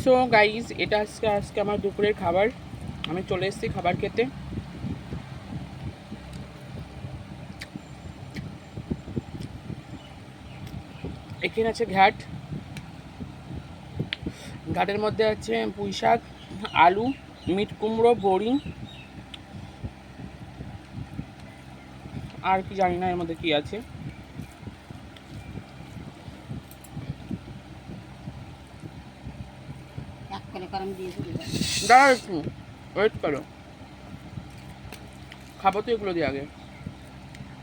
So guys, এটা আজকে আমার দুপুরের খাবার। আমি চলে এসেছি খাবার খেতে। এখানে আছে ঘাটের মধ্যে আছে পুঁই শাক, আলু, মিট কুমড়ো, বড়ি, আর কি জানি না এর মধ্যে কি আছে। দাঁড়াও একটু ওয়েট করো, খাবো তো এগুলো দিয়ে আগে।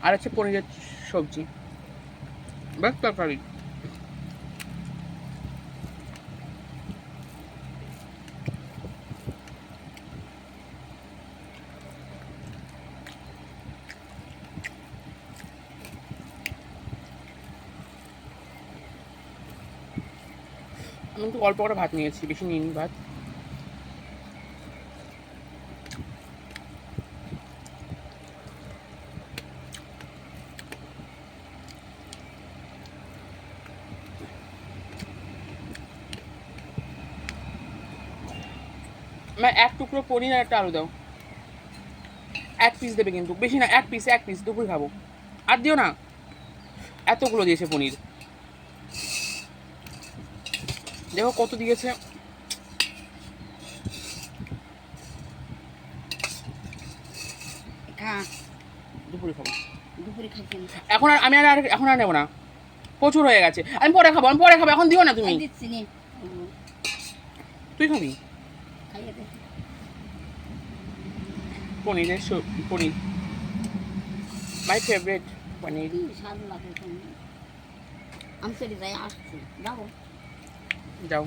আর আছে পনিরের সবজি, ব্যাস তরকারি। আমি একটু অল্প করে ভাত নিয়েছি, বেশি নিইনি ভাত। এক টুকরো পনির আর একটা আলু দাও। এক পিস দেবে কিন্তু, বেশি না, এক পিস দুপুরে খাবো। আর দিও না, এতগুলো দিয়েছে পনির, দেখো কত দিয়েছে। দুপুরে খাবো, এখন আর আমি এখন আর নেবো না, প্রচুর হয়ে গেছে। আমি পরে খাবো, এখন দিও না তুমি। তুই খাবি পনির, মাই ফেভারিট পনির। যাও,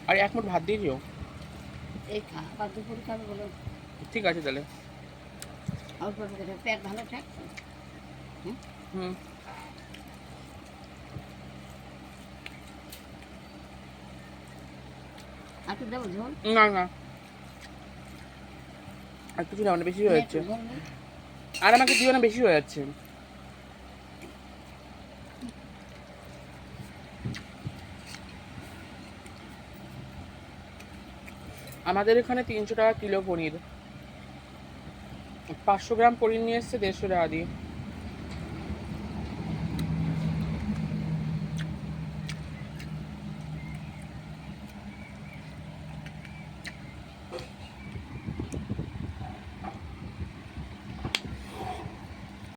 আর এক মুঠ ভাত দিয়ে দিও। ঠিক আছে তাহলে। পেট ভালো থাকছে। হুম, না না, আর কিছু না, বেশি হয়ে যাচ্ছে। আর আমাকে দিও না, বেশি হয়ে যাচ্ছে। আমাদের এখানে 300 টাকা কিলো পনির। 500 গ্রাম পনির নিয়ে এসছে 150 টাকা দিয়ে।